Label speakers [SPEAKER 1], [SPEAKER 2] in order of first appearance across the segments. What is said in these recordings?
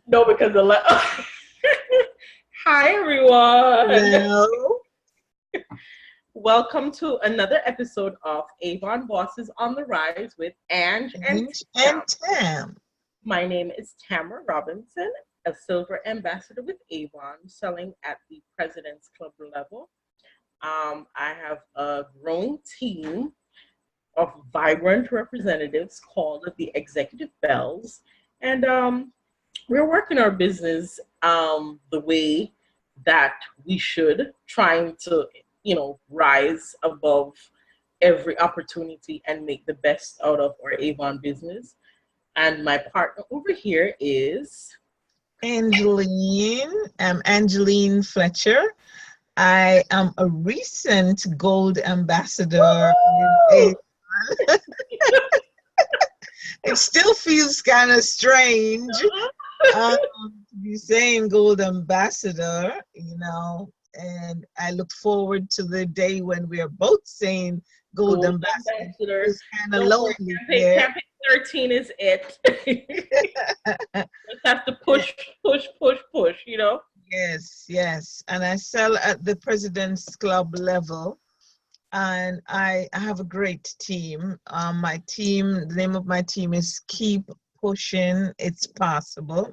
[SPEAKER 1] No, because Hi, everyone.
[SPEAKER 2] Hello.
[SPEAKER 1] Welcome to another episode of Avon Bosses on the Rise with Ange and
[SPEAKER 2] Inch
[SPEAKER 1] Tam.
[SPEAKER 2] and Tam.
[SPEAKER 1] My name is Tamara Robinson, a silver ambassador with Avon, selling at the President's Club level. I have a growing team of vibrant representatives called the Executive Bells, and we're working our business the way that we should, trying to, rise above every opportunity and make the best out of our Avon business. And my partner over here is
[SPEAKER 2] Angeline. I'm Angeline Fletcher. I am a recent gold ambassador with
[SPEAKER 1] Woo!
[SPEAKER 2] Avon. It still feels kind of strange to be saying gold ambassador, and I look forward to the day when we are both saying gold
[SPEAKER 1] Gold
[SPEAKER 2] ambassador.
[SPEAKER 1] ambassador.
[SPEAKER 2] It's kind of
[SPEAKER 1] Don't worry,
[SPEAKER 2] lonely
[SPEAKER 1] campaign,
[SPEAKER 2] there.
[SPEAKER 1] campaign 13 is it. Just have to push, push.
[SPEAKER 2] Yes. And I sell at the President's Club level. And I have a great team. The name of my team is Keep Pushing It's Possible,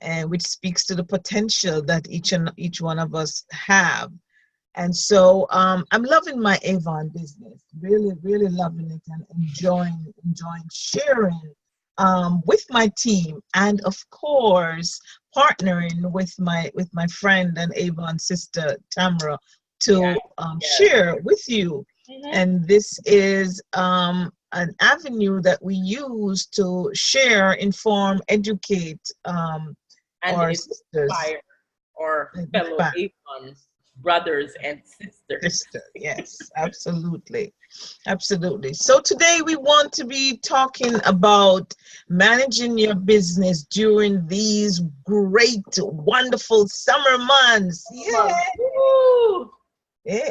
[SPEAKER 2] and which speaks to the potential that each one of us have. And so I'm loving my Avon business, really loving it and enjoying sharing with my team, and of course partnering with my friend and Avon sister Tamara
[SPEAKER 1] Yeah.
[SPEAKER 2] to share with you.
[SPEAKER 1] Mhm.
[SPEAKER 2] And this is an avenue that we use to share, inform, educate
[SPEAKER 1] And
[SPEAKER 2] our sisters.
[SPEAKER 1] inspire our fellow
[SPEAKER 2] Inspire.
[SPEAKER 1] Avon brothers and sisters.
[SPEAKER 2] Sister, yes, absolutely. So today we want to be talking about managing your business during these great, wonderful summer months. Yeah,
[SPEAKER 1] Woo!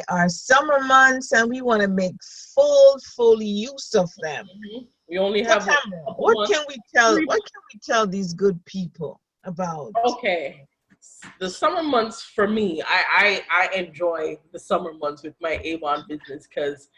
[SPEAKER 2] our summer months, and we want to make full use of them.
[SPEAKER 1] We only
[SPEAKER 2] So,
[SPEAKER 1] have
[SPEAKER 2] Tamara,
[SPEAKER 1] couple
[SPEAKER 2] what
[SPEAKER 1] months.
[SPEAKER 2] can we tell these good people about?
[SPEAKER 1] Okay. The summer months for me, I enjoy the summer months with my Avon business because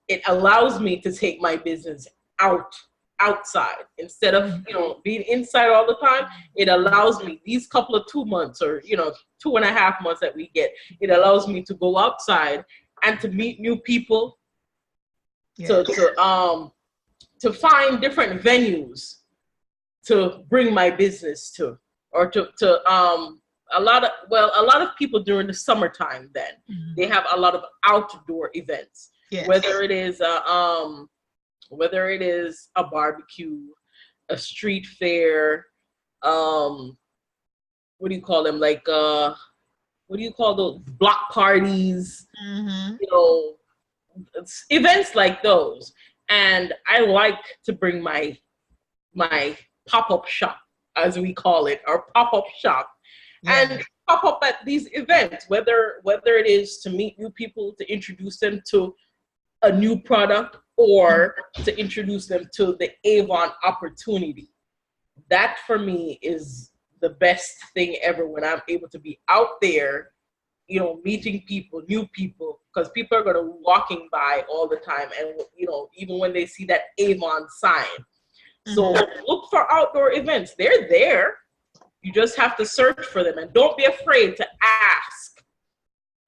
[SPEAKER 1] it allows me to take my business outside instead of being inside all the time. It allows me these couple of 2 months or 2.5 months that we get. It allows me to go outside and to meet new people,
[SPEAKER 2] Yeah.
[SPEAKER 1] to find different venues to bring my business to, or to a lot of people during the summertime then they have a lot of outdoor events.
[SPEAKER 2] Yes.
[SPEAKER 1] Whether it is a barbecue, a street fair, what do you call them, like what do you call those, block parties,
[SPEAKER 2] Mm-hmm.
[SPEAKER 1] events like those. And I like to bring my pop-up shop, as we call it, or pop-up shop,
[SPEAKER 2] Yeah.
[SPEAKER 1] and pop up at these events, whether it is to meet new people, to introduce them to a new product, or to introduce them to the Avon opportunity. That for me is the best thing ever, when I'm able to be out there, meeting people, new people, because people are going to be walking by all the time, and even when they see that Avon sign. So look for outdoor events. They're there. You just have to search for them, and don't be afraid to ask.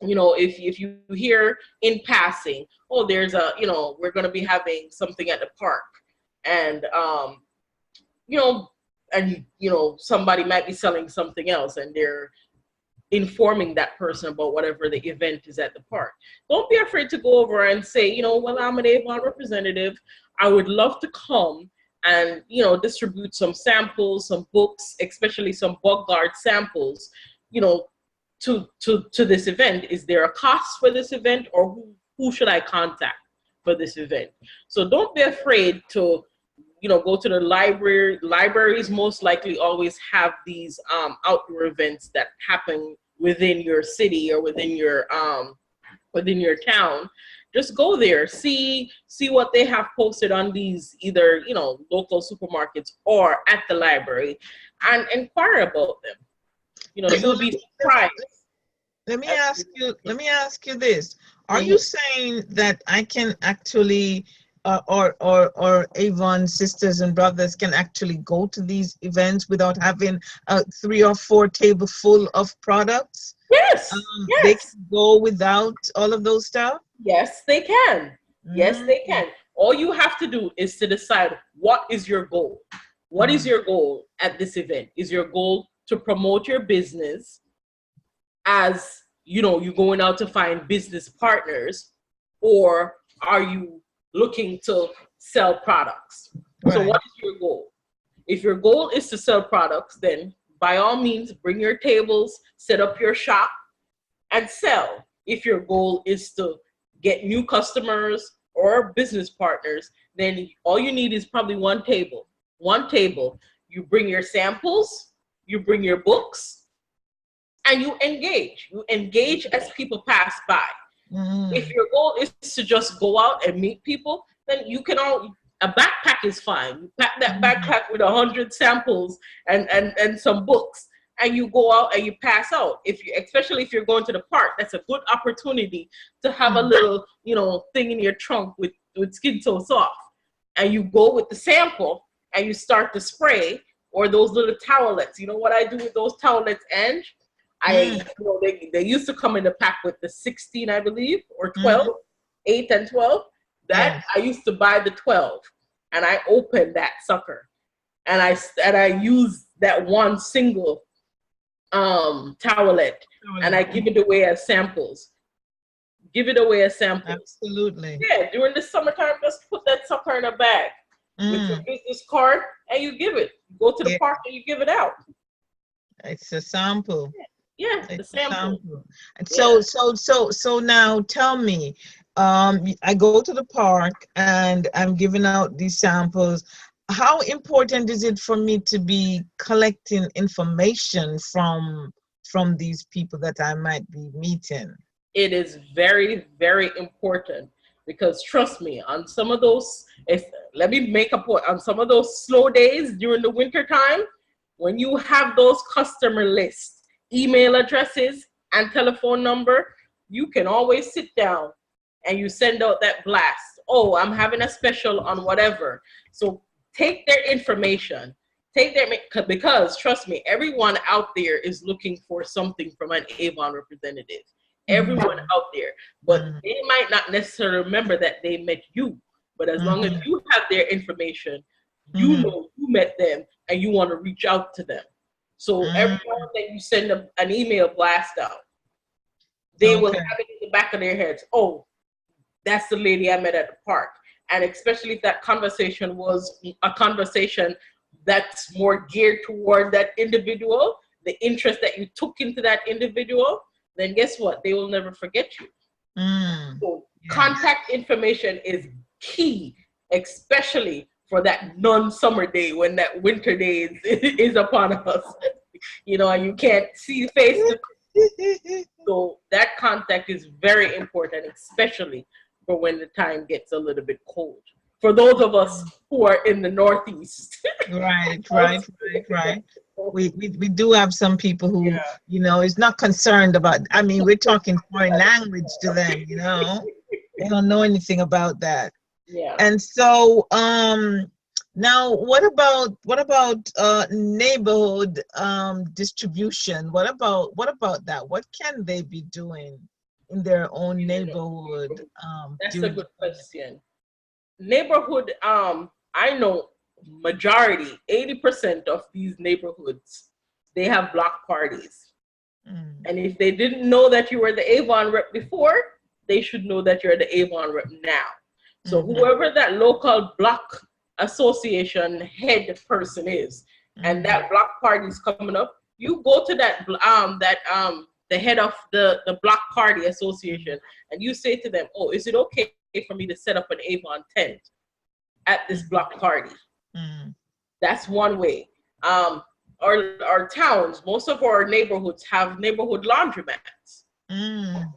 [SPEAKER 1] If you hear in passing, oh, there's we're going to be having something at the park, and somebody might be selling something else, and they're informing that person about whatever the event is at the park. Don't be afraid to go over and say, well, I'm an Avon representative. I would love to come and distribute some samples, some books, especially some bug guard samples, to this event. Is there a cost for this event, or who should I contact for this event? So don't be afraid to go to the library. Libraries most likely always have these outdoor events that happen within your city or within your town. just go there, see what they have posted on these either, you know, local supermarkets or at the library, and inquire about them. You know,
[SPEAKER 2] So
[SPEAKER 1] you'll be surprised.
[SPEAKER 2] let me ask you this. Are
[SPEAKER 1] Mhm.
[SPEAKER 2] you saying that I can actually or Avon sisters and brothers can actually go to these events without having a 3 or 4 table full of products?
[SPEAKER 1] Yes,
[SPEAKER 2] They
[SPEAKER 1] yes,
[SPEAKER 2] can go without all of those stuff?
[SPEAKER 1] yes, they can. Yes,
[SPEAKER 2] Mm,
[SPEAKER 1] they can. All you have to do is to decide what is your goal. What is
[SPEAKER 2] mm,
[SPEAKER 1] your goal at this event? Is your goal to promote your business as, you know, you're going out to find business partners, or are you looking to sell products? So
[SPEAKER 2] right.
[SPEAKER 1] what is your goal? If your goal is to sell products, then by all means bring your tables, set up your shop and sell. If your goal is to get new customers or business partners, then all you need is probably one table. One table. You bring your samples, you bring your books, and you engage. You engage as people pass by. If
[SPEAKER 2] Mm,
[SPEAKER 1] your goal is to just go out and meet people, then you can all, a backpack is fine. You pack that
[SPEAKER 2] mm,
[SPEAKER 1] backpack with 100 samples and some books, and you go out and you pass out. If you, especially if you're going to the park, that's a good opportunity to have a
[SPEAKER 2] mm,
[SPEAKER 1] little, you know, thing in your trunk with Skin So Soft, and you go with the sample and you start to spray, or those little towelettes. You know what I do with those towelettes, Ange?
[SPEAKER 2] mm,
[SPEAKER 1] You know, they used to come in a pack with the 16, I believe, or 12,
[SPEAKER 2] mm.
[SPEAKER 1] 8 and 12. That
[SPEAKER 2] Yes.
[SPEAKER 1] I used to buy the 12, and I opened that sucker, and I use that one single towelette, and I
[SPEAKER 2] Totally.
[SPEAKER 1] give it away as samples. Give it away as samples.
[SPEAKER 2] Absolutely.
[SPEAKER 1] Yeah, during the summertime, just put that sucker in a bag with your
[SPEAKER 2] Mm,
[SPEAKER 1] business card, and you give it. You go to the
[SPEAKER 2] yeah,
[SPEAKER 1] park and you give it out.
[SPEAKER 2] it's a sample.
[SPEAKER 1] Yeah, the
[SPEAKER 2] It's a
[SPEAKER 1] sample.
[SPEAKER 2] sample. And
[SPEAKER 1] Yeah.
[SPEAKER 2] so now tell me, I go to the park and I'm giving out these samples. How important is it for me to be collecting information from these people that I might be meeting?
[SPEAKER 1] It is very, very important, because trust me, on some of those, if let me make a point, on some of those slow days during the winter time, when you have those customer lists, email addresses and telephone number, you can always sit down and you send out that blast. Oh, I'm having a special on whatever. So take their information, take their, because trust me, everyone out there is looking for something from an Avon representative. Everyone
[SPEAKER 2] Mhm,
[SPEAKER 1] out there, but
[SPEAKER 2] mhm,
[SPEAKER 1] they might not necessarily remember that they met you. But as long as
[SPEAKER 2] mhm,
[SPEAKER 1] you have their information, you
[SPEAKER 2] mhm,
[SPEAKER 1] know you met them and you want to reach out to them. So every
[SPEAKER 2] mhm.
[SPEAKER 1] time that you send them an email blast out, they will
[SPEAKER 2] Okay.
[SPEAKER 1] have it in the back of their heads. Oh, that's the lady I met at the park. And especially if that conversation was a conversation that's more geared toward that individual, the interest that you took into that individual, then guess what? They will never forget you.
[SPEAKER 2] Mm,
[SPEAKER 1] So
[SPEAKER 2] yes.
[SPEAKER 1] contact information is key, especially for that non-summer day when that winter day is upon us. You know, and you can't see face to. So that contact is very important, especially for when the time gets a little bit cold. For those of us who are in the Northeast.
[SPEAKER 2] Right, right. We do have some people who,
[SPEAKER 1] Yeah.
[SPEAKER 2] is not concerned about, I mean, we're talking foreign language to them, They don't know anything about that.
[SPEAKER 1] Yeah.
[SPEAKER 2] And so, now what about neighborhood distribution? What about that? What can they be doing in their own neighborhood
[SPEAKER 1] That's a
[SPEAKER 2] during the
[SPEAKER 1] good question. Neighborhood, I know majority, 80% of these neighborhoods, they have block parties.
[SPEAKER 2] mm,
[SPEAKER 1] And if they didn't know that you were the Avon rep before, they should know that you're the Avon rep now. So
[SPEAKER 2] mhm,
[SPEAKER 1] whoever that local block association head person is, and
[SPEAKER 2] mhm,
[SPEAKER 1] that block party is coming up, you go to the head of the block party association, and you say to them, "Oh, is it okay for me to set up an Avon tent at this
[SPEAKER 2] mhm,
[SPEAKER 1] block party?"
[SPEAKER 2] mhm,
[SPEAKER 1] That's one way. Our towns, most of our neighborhoods have neighborhood laundromats.
[SPEAKER 2] mm,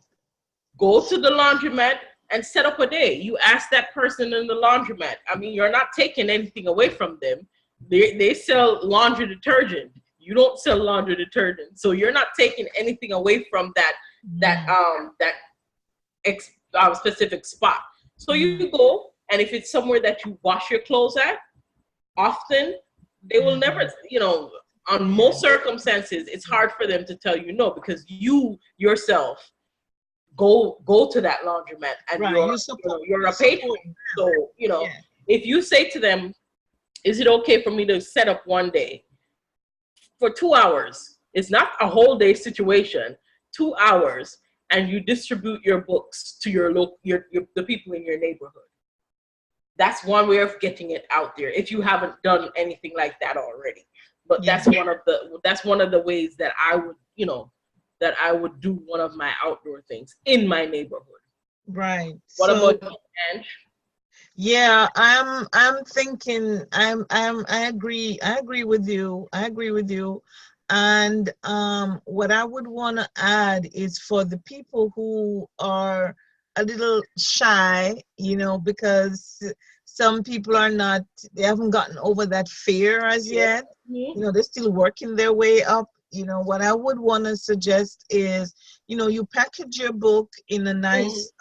[SPEAKER 1] Go to the laundromat, and set up a day. You ask that person in the laundromat. I mean, you're not taking anything away from them. They sell laundry detergent. You don't sell laundry detergent, so you're not taking anything away from that specific spot. So you go, and if it's somewhere that you wash your clothes at often, they will never, on most circumstances, it's hard for them to tell you no, because you yourself go to that laundromat, and
[SPEAKER 2] right.
[SPEAKER 1] you're a patron. So, if you say to them, is it okay for me to set up one day for 2 hours? It's not a whole day situation, 2 hours, and you distribute your books to the people in your neighborhood. That's one way of getting it out there, if you haven't done anything like that already. But that's one of the ways that I would do one of my outdoor things in my neighborhood.
[SPEAKER 2] Right.
[SPEAKER 1] What about you, Ange?
[SPEAKER 2] Yeah, I'm thinking I agree with you. And what I would want to add is for the people who are a little shy, because some people they haven't gotten over that fear as yet. They're still working their way up. What I would want to suggest is, you package your book in a nice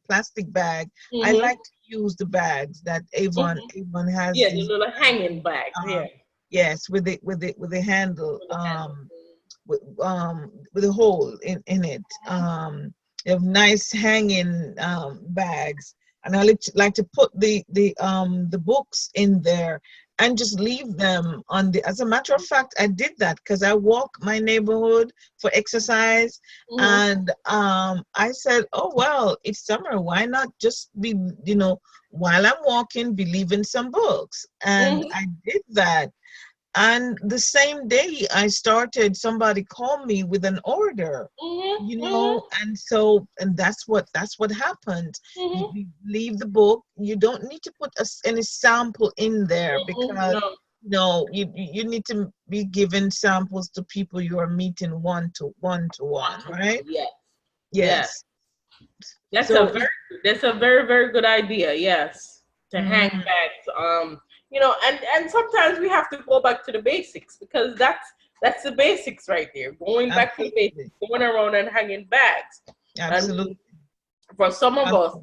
[SPEAKER 2] plastic bag. I like to use the bags that Avon has.
[SPEAKER 1] Yeah, the little hanging bag.
[SPEAKER 2] Yes, with the handle, with a hole in it. They have nice hanging bags, and I like to put the books in there and just leave them on the. As a matter of fact, I did that because I walk my neighborhood for exercise, and I said, oh well, it's summer. Why not just be, while I'm walking, be leaving some books, and I did that. And the same day somebody called me with an order, and that's what happened. You leave the book. You don't need to put any sample in there, because you need to be giving samples to people you are meeting one to one, right? Yes.
[SPEAKER 1] That's a very, very good idea. Yes, to hang bags. And sometimes we have to go back to the basics, because that's the basics right there. Going back to the basics, going around and hanging bags.
[SPEAKER 2] Absolutely.
[SPEAKER 1] And for some of us,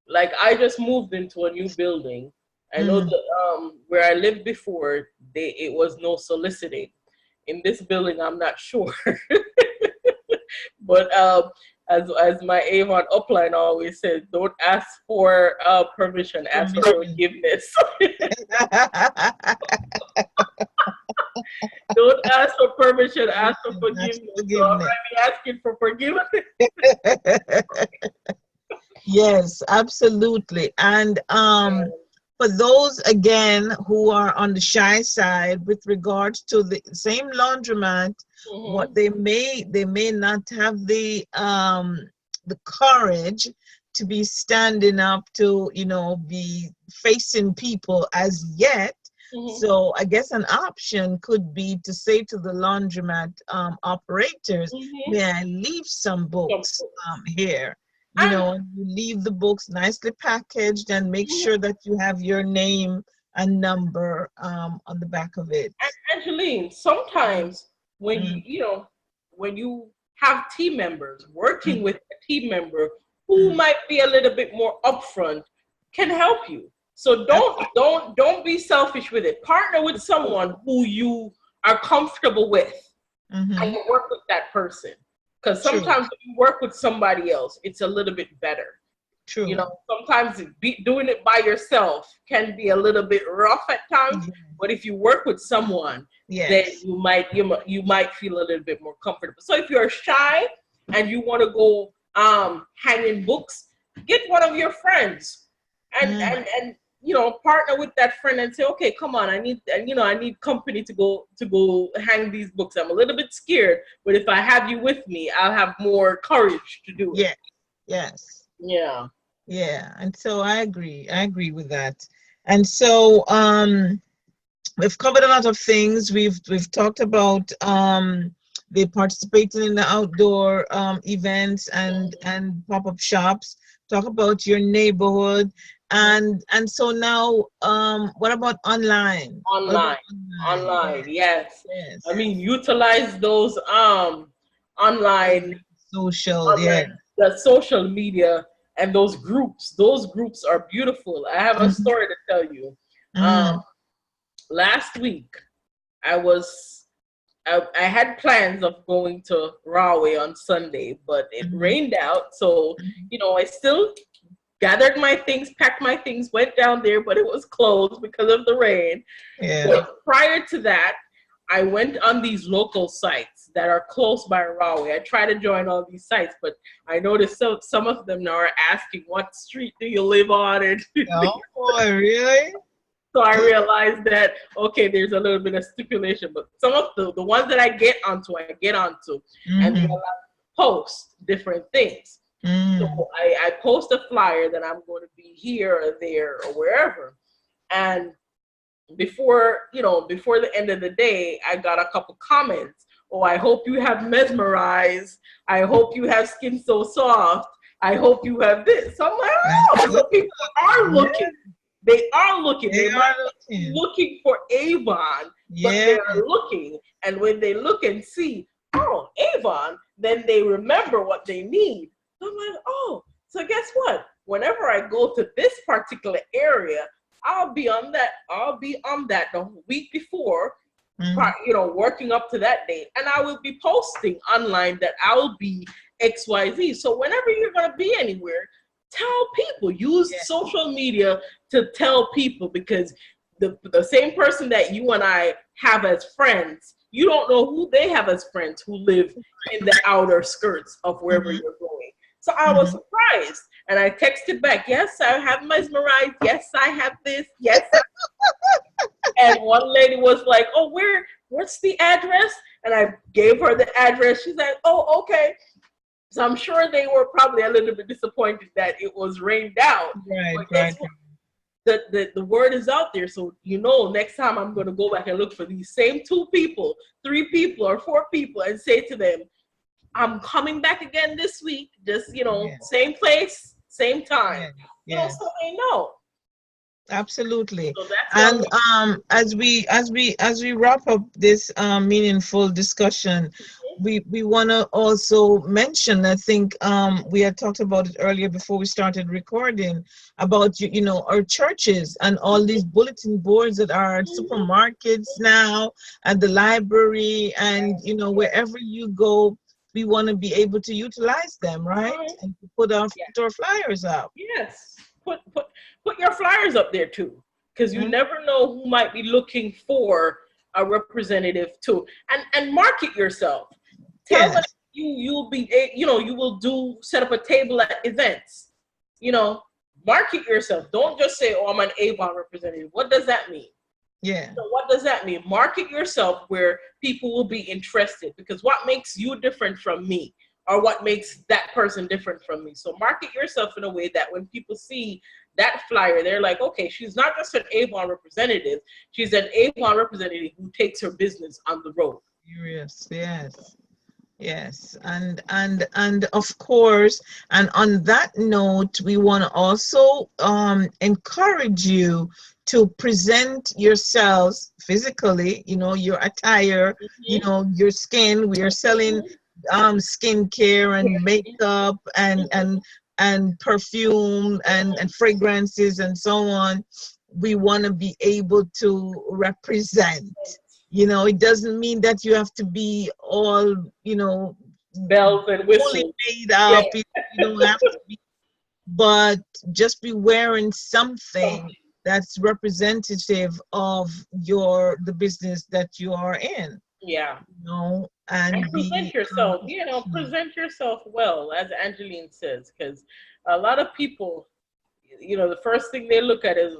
[SPEAKER 1] like I just moved into a new building. I know that where I lived before, it was no soliciting. In this building, I'm not sure. But as my Avon upline always says, don't ask for permission, ask for forgiveness. Don't ask for permission, ask for forgiveness. So I'm already asking for forgiveness.
[SPEAKER 2] Yes, absolutely. And for those, again, who are on the shy side with regards to the same laundromat, what they may not have the courage to be standing up to, be facing people as yet. So I guess an option could be to say to the laundromat operators, may I leave some books here? You leave the books nicely packaged, and make sure that you have your name and number on the back of it.
[SPEAKER 1] And Angeline, sometimes when you have team members working with a team member who might be a little bit more upfront, can help you. So don't be selfish with it. Partner with someone who you are comfortable with, and work with that person. Because sometimes when you work with somebody else, it's a little bit better.
[SPEAKER 2] True.
[SPEAKER 1] Sometimes doing it by yourself can be a little bit rough at times. But if you work with someone, then you might feel a little bit more comfortable. So if you're shy and you want to go hanging books, get one of your friends and partner with that friend and say, okay, come on, I need company to go hang these books. I'm a little bit scared, but if I have you with me, I'll have more courage to do it.
[SPEAKER 2] Yes.
[SPEAKER 1] Yeah.
[SPEAKER 2] And so I agree with that. And so we've covered a lot of things. We've talked about the participating in the outdoor events and pop-up shops. talk about your neighborhood, and so now, what about online? What about
[SPEAKER 1] Online,
[SPEAKER 2] online?
[SPEAKER 1] online, yes. I
[SPEAKER 2] Yes.
[SPEAKER 1] mean, utilize those online,
[SPEAKER 2] Social, yeah.
[SPEAKER 1] online, the social media and those groups. Those groups are beautiful. I have a
[SPEAKER 2] Mhm.
[SPEAKER 1] story to tell you. Um,
[SPEAKER 2] Mm.
[SPEAKER 1] Last week, I was I had plans of going to Rahway on Sunday, but it
[SPEAKER 2] Mhm.
[SPEAKER 1] rained out. So,
[SPEAKER 2] Mhm.
[SPEAKER 1] I still gathered my things, packed my things, went down there, but it was closed because of the rain.
[SPEAKER 2] Yeah.
[SPEAKER 1] But prior to that, I went on these local sites that are close by Rahway. I try to join all these sites, but I noticed some of them now are asking, what street do you live on? And
[SPEAKER 2] Oh boy, really?
[SPEAKER 1] so I realized that, okay, there's a little bit of stipulation, but some of the ones that I get onto, and they
[SPEAKER 2] Mm-hmm.
[SPEAKER 1] allow post different things. So
[SPEAKER 2] Mm.
[SPEAKER 1] I post a flyer that I'm going to be here or there or wherever. And before the end of the day, I got a couple comments. Oh, I hope you have mesmerized. I hope you have skin so soft. I hope you have this. So I'm like,
[SPEAKER 2] That's
[SPEAKER 1] oh,
[SPEAKER 2] good.
[SPEAKER 1] so people are
[SPEAKER 2] Yeah,
[SPEAKER 1] looking. They are looking.
[SPEAKER 2] they
[SPEAKER 1] They might
[SPEAKER 2] are
[SPEAKER 1] not be
[SPEAKER 2] looking.
[SPEAKER 1] looking for Avon, but
[SPEAKER 2] Yeah,
[SPEAKER 1] they're looking. And when they look and see, oh, Avon, then they remember what they need. I'm like, oh, so guess what? Whenever I go to this particular area, I'll be on that. I'll be on that the week before,
[SPEAKER 2] mm,
[SPEAKER 1] working up to that date, and I will be posting online that I'll be XYZ. So whenever you're gonna be anywhere, tell people. Use
[SPEAKER 2] yeah,
[SPEAKER 1] social media to tell people, because the same person that you and I have as friends, you don't know who they have as friends who live in the outer skirts of wherever
[SPEAKER 2] mm-hmm,
[SPEAKER 1] you're going. So I was
[SPEAKER 2] mm-hmm.
[SPEAKER 1] surprised. And I texted back, yes, I have mesmerized. Yes, I have this. Yes, and one lady was like, "Oh, what's the address?" And I gave her the address. She's like, "Oh, okay." So I'm sure they were probably a little bit disappointed that it was rained out.
[SPEAKER 2] Right,
[SPEAKER 1] But guess
[SPEAKER 2] right.
[SPEAKER 1] what? The word is out there. So next time I'm gonna go back and look for these same two people, three people, or four people, and say to them, "I'm coming back again this week. Just
[SPEAKER 2] Yeah,
[SPEAKER 1] same place, same time."
[SPEAKER 2] yeah, yeah.
[SPEAKER 1] So they know.
[SPEAKER 2] Absolutely.
[SPEAKER 1] So that's one
[SPEAKER 2] And
[SPEAKER 1] way.
[SPEAKER 2] as we wrap up this meaningful discussion, we want to also mention, I think we had talked about it earlier before we started recording, about our churches and all these bulletin boards that are at supermarkets now, at the library, and wherever you go, we want to be able to utilize them, right?
[SPEAKER 1] Mhm.
[SPEAKER 2] And to put
[SPEAKER 1] Yeah.
[SPEAKER 2] our flyers out.
[SPEAKER 1] Yes, put your flyers up there too, because you
[SPEAKER 2] Mm.
[SPEAKER 1] never know who might be looking for a representative too, and market yourself. Tell them
[SPEAKER 2] Yes.
[SPEAKER 1] you'll be you will do set up a table at events. You know, market yourself. Don't just say, "Oh, I'm an Avon representative." What does that mean?
[SPEAKER 2] Yeah.
[SPEAKER 1] So what does that mean? Market yourself where people will be interested, because what makes you different from me, or what makes that person different from me? So market yourself in a way that when people see that flyer, they're like, okay, she's not just an Avon representative, she's an Avon representative who takes her business on the road.
[SPEAKER 2] Yes, yes, yes. And of course, and on that note, we want to also encourage you to present yourselves physically, your attire,
[SPEAKER 1] Mhm,
[SPEAKER 2] your skin. We are selling
[SPEAKER 1] mhm,
[SPEAKER 2] skincare and makeup and perfume and fragrances and so on. We want to be able to represent. It doesn't mean that you have to be all,
[SPEAKER 1] bells and
[SPEAKER 2] fully
[SPEAKER 1] whistles.
[SPEAKER 2] made
[SPEAKER 1] Yeah,
[SPEAKER 2] up. You don't have to be, but just be wearing something
[SPEAKER 1] something.
[SPEAKER 2] that's representative of the business that you are in,
[SPEAKER 1] Yeah. And
[SPEAKER 2] and
[SPEAKER 1] present
[SPEAKER 2] be
[SPEAKER 1] yourself,
[SPEAKER 2] professional.
[SPEAKER 1] present yourself well, as Angeline says, because a lot of people, the first thing they look at is,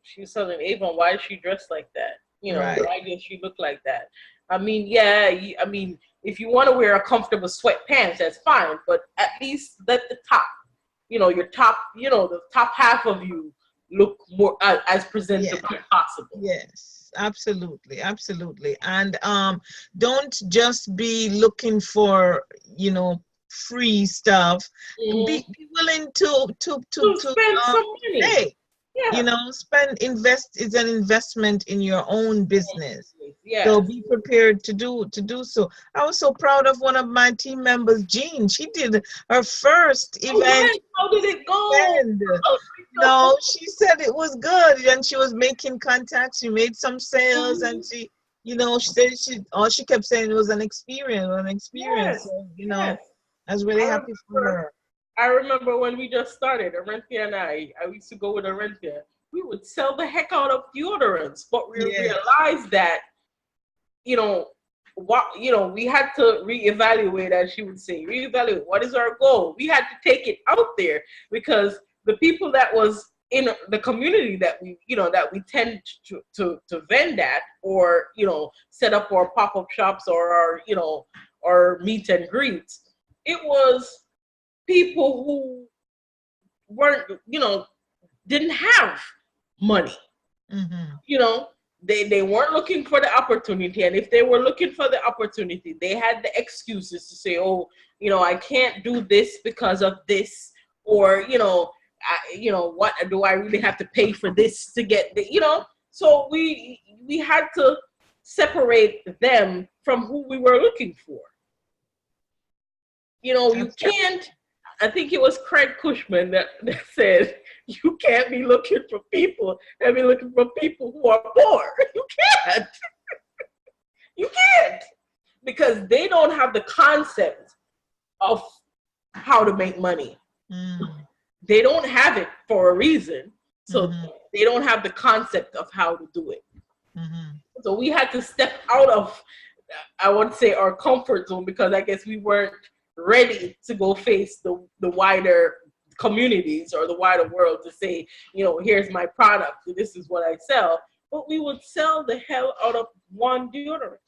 [SPEAKER 1] she's selling Avon. Why is she dressed like that?
[SPEAKER 2] Right.
[SPEAKER 1] Why does she look like that? I mean, yeah, if you want to wear a comfortable sweatpants, that's fine, but at least let the top, your top, the top half of you look more as
[SPEAKER 2] Yeah.
[SPEAKER 1] presentable as possible.
[SPEAKER 2] Yes, absolutely, absolutely. And don't just be looking for, free stuff.
[SPEAKER 1] Mhm.
[SPEAKER 2] Be willing to
[SPEAKER 1] To spend some money.
[SPEAKER 2] pay. You
[SPEAKER 1] Yeah.
[SPEAKER 2] know, invest is an investment in your own business. So
[SPEAKER 1] Yes.
[SPEAKER 2] be prepared to do so. I was so proud of one of my team members, Jean. She did her first
[SPEAKER 1] Oh
[SPEAKER 2] event
[SPEAKER 1] yes. How did it go?
[SPEAKER 2] and
[SPEAKER 1] How did it go?
[SPEAKER 2] no, she said it was good, and she was making contacts. She made some sales, and
[SPEAKER 1] Mhm.
[SPEAKER 2] she, she said she kept saying it was an experience.
[SPEAKER 1] Yes.
[SPEAKER 2] So,
[SPEAKER 1] Yes.
[SPEAKER 2] I was really
[SPEAKER 1] I
[SPEAKER 2] happy for
[SPEAKER 1] remember.
[SPEAKER 2] her.
[SPEAKER 1] I remember when we just started, Arenthia and I used to go with Arenthia. We would sell the heck out of deodorants, but we
[SPEAKER 2] Yes.
[SPEAKER 1] realized that, you know, we had to reevaluate, as she would say, reevaluate what is our goal. We had to take it out there because the people that was in the community that we tend to vend at, or set up our pop-up shops, or our meet and greets, it was people who weren't, didn't have money.
[SPEAKER 2] Mm-hmm.
[SPEAKER 1] You know, they weren't looking for the opportunity, and if they were looking for the opportunity, they had the excuses to say, oh, I can't do this because of this, or what do I really have to pay for this to get so we had to separate them from who we were looking for. You can't. I think it was Craig Cushman that said, you can't be looking for people and be looking for people who are poor. You can't. You can't. Because they don't have the concept of how to make money.
[SPEAKER 2] Mm.
[SPEAKER 1] They don't have it for a reason. So
[SPEAKER 2] Mm-hmm.
[SPEAKER 1] they don't have the concept of how to do it.
[SPEAKER 2] Mm-hmm.
[SPEAKER 1] So we had to step out of, I would say, our comfort zone, because I guess we weren't ready to go face the wider communities or the wider world to say, here's my product, this is what I sell. But we would sell the hell out of one deodorant.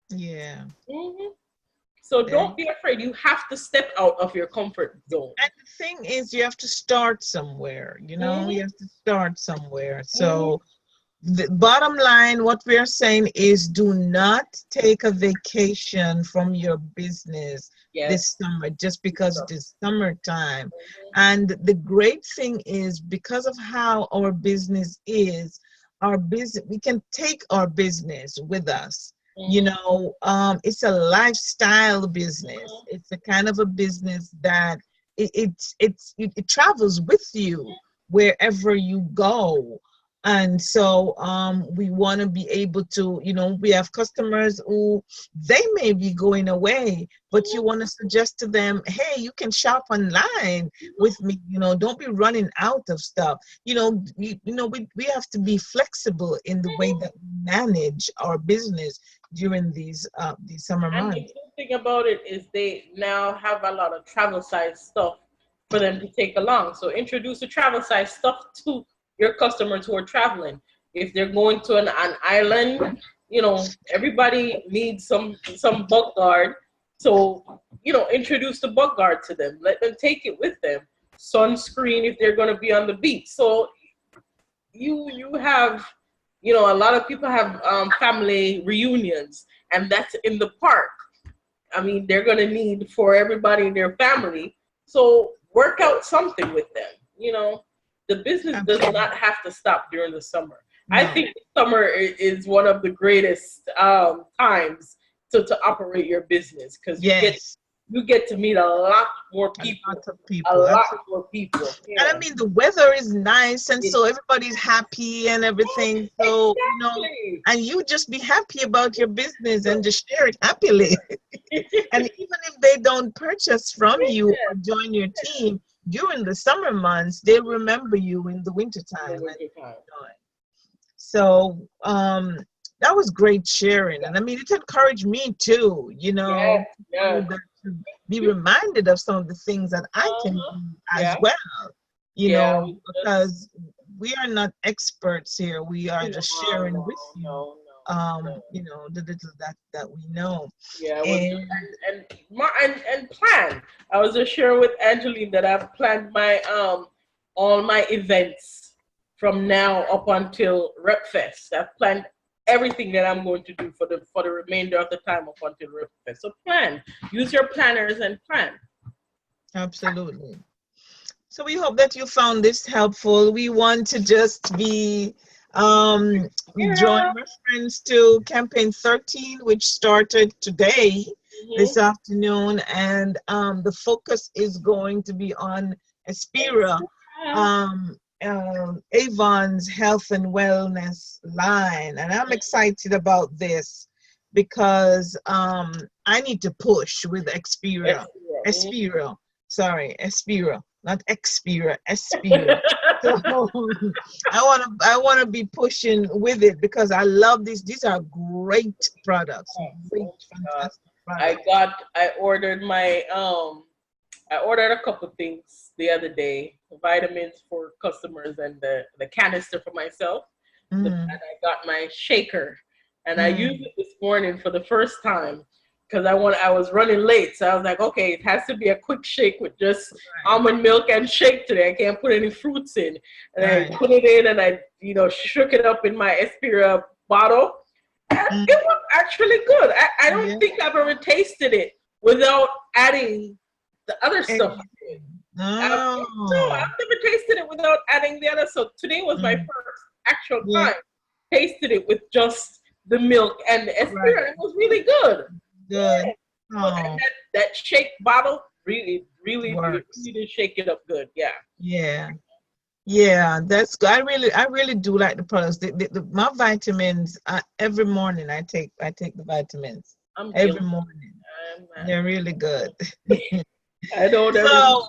[SPEAKER 2] Yeah.
[SPEAKER 1] Mm-hmm. So
[SPEAKER 2] Yeah.
[SPEAKER 1] don't be afraid. You have to step out of your comfort zone.
[SPEAKER 2] And the thing is, you have to start somewhere,
[SPEAKER 1] Mm-hmm.
[SPEAKER 2] you have to start somewhere.
[SPEAKER 1] Mm-hmm.
[SPEAKER 2] So the bottom line, what we are saying is, do not take a vacation from your business this
[SPEAKER 1] Yes.
[SPEAKER 2] summer just because it is summertime.
[SPEAKER 1] Mm-hmm.
[SPEAKER 2] And the great thing is, because of how our business is, we can take our business with us.
[SPEAKER 1] Mm-hmm.
[SPEAKER 2] It's a lifestyle business. It's a kind of a business that it travels with you wherever you go. And so we want to be able to, we have customers who they may be going away, but you want to suggest to them, hey, you can shop online with me, don't be running out of stuff. We have to be flexible in the way that we manage our business during these summer
[SPEAKER 1] And the
[SPEAKER 2] months.
[SPEAKER 1] good thing about it is they now have a lot of travel size stuff for them to take along. So introduce the travel size stuff to your customers who are traveling. If they're going to an island, everybody needs some bug guard. So, introduce the bug guard to them. Let them take it with them. Sunscreen if they're going to be on the beach. So you have, a lot of people have family reunions, and that's in the park. I mean, they're going to need for everybody in their family. So work out something with them. The business does
[SPEAKER 2] Absolutely.
[SPEAKER 1] not have to stop during the summer. I
[SPEAKER 2] No.
[SPEAKER 1] think summer is one of the greatest times to operate your business, because
[SPEAKER 2] Yes.
[SPEAKER 1] you get to meet a lot more
[SPEAKER 2] A
[SPEAKER 1] people,
[SPEAKER 2] lot of
[SPEAKER 1] a
[SPEAKER 2] people.
[SPEAKER 1] lot
[SPEAKER 2] Absolutely.
[SPEAKER 1] more people.
[SPEAKER 2] And I
[SPEAKER 1] Yeah.
[SPEAKER 2] mean, the weather is nice, and
[SPEAKER 1] It-
[SPEAKER 2] so everybody's happy and everything. So,
[SPEAKER 1] exactly.
[SPEAKER 2] and you just be happy about your business and just share it happily. And even if they don't purchase from you or join your team during the summer months, they'll remember you in the
[SPEAKER 1] In the
[SPEAKER 2] wintertime.
[SPEAKER 1] winter time.
[SPEAKER 2] So that was great sharing. And I mean, it encouraged me too,
[SPEAKER 1] Yes, yes.
[SPEAKER 2] to be reminded of some of the things that I can
[SPEAKER 1] Uh-huh.
[SPEAKER 2] do as
[SPEAKER 1] Yeah,
[SPEAKER 2] well,
[SPEAKER 1] yeah. We just
[SPEAKER 2] because we are not experts here. We are just sharing with you,
[SPEAKER 1] no.
[SPEAKER 2] the little that we know.
[SPEAKER 1] Yeah, with
[SPEAKER 2] And
[SPEAKER 1] and plan. I was just sharing with Angeline that I've planned my all my events from now up until Rep Fest. I've planned everything that I'm going to do for the remainder of the time up until Rep Fest. So plan. Use your planners and plan.
[SPEAKER 2] Absolutely. So we hope that you found this helpful. We want to just be we join
[SPEAKER 1] Yeah.
[SPEAKER 2] reference to campaign 13, which started today,
[SPEAKER 1] Mm-hmm.
[SPEAKER 2] this afternoon, and the focus is going to be on Aspira, Avon's health and wellness line, and I'm excited about this because I need to push with Aspira, Aspira, sorry, Aspira, not Expira, Aspira. So I want to be pushing with it because I love these. These are great products, great, fantastic products.
[SPEAKER 1] I ordered a couple things the other day, vitamins for customers and the canister for myself. And
[SPEAKER 2] Mm,
[SPEAKER 1] I got my shaker, and I used
[SPEAKER 2] mm,
[SPEAKER 1] it this morning for the first time because I was running late, so I was like, okay, it has to be a quick shake with just
[SPEAKER 2] right,
[SPEAKER 1] almond milk and shake today. I can't put any fruits in, and I
[SPEAKER 2] right.
[SPEAKER 1] put it in, and I shook it up in my Espira bottle, and
[SPEAKER 2] Mm,
[SPEAKER 1] it was actually good. I don't
[SPEAKER 2] yeah.
[SPEAKER 1] think I've ever tasted it without adding the other stuff.
[SPEAKER 2] Everything.
[SPEAKER 1] No,
[SPEAKER 2] Oh.
[SPEAKER 1] I've never tasted it without adding the other. So today was my
[SPEAKER 2] Mm,
[SPEAKER 1] first actual
[SPEAKER 2] yeah.
[SPEAKER 1] time tasted it with just the milk and the
[SPEAKER 2] Right.
[SPEAKER 1] Espira. It was really good.
[SPEAKER 2] Good.
[SPEAKER 1] But and
[SPEAKER 2] Oh,
[SPEAKER 1] that shake bottle
[SPEAKER 2] works.
[SPEAKER 1] really did shake it up good. Yeah.
[SPEAKER 2] Yeah. Yeah, that's good. I really do like the products. My vitamins, every morning I take the vitamins
[SPEAKER 1] I'm
[SPEAKER 2] every
[SPEAKER 1] guilty.
[SPEAKER 2] morning.
[SPEAKER 1] I'm,
[SPEAKER 2] They're really good.
[SPEAKER 1] I don't ever.
[SPEAKER 2] So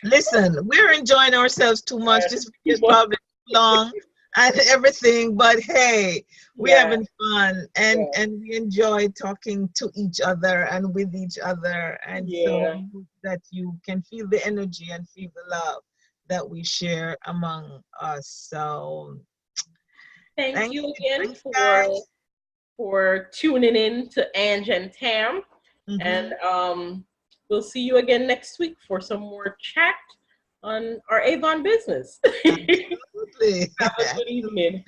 [SPEAKER 2] listen, we're enjoying ourselves too much. This video is probably too long and everything, but hey, we're
[SPEAKER 1] Yeah.
[SPEAKER 2] having fun
[SPEAKER 1] Yeah.
[SPEAKER 2] and we enjoy talking to each other and with each other. And so
[SPEAKER 1] Yeah.
[SPEAKER 2] we hope that you can feel the energy and feel the love that we share among us. So
[SPEAKER 1] Thank
[SPEAKER 2] thank
[SPEAKER 1] you
[SPEAKER 2] you.
[SPEAKER 1] again
[SPEAKER 2] Thanks, guys.
[SPEAKER 1] for tuning in to Ange and Tam. And
[SPEAKER 2] Hmm.
[SPEAKER 1] we'll see you again next week for some more chat on our Avon business.
[SPEAKER 2] Absolutely.
[SPEAKER 1] Have a good evening.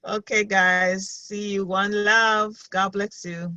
[SPEAKER 2] Okay, guys. See you. One love. God bless you.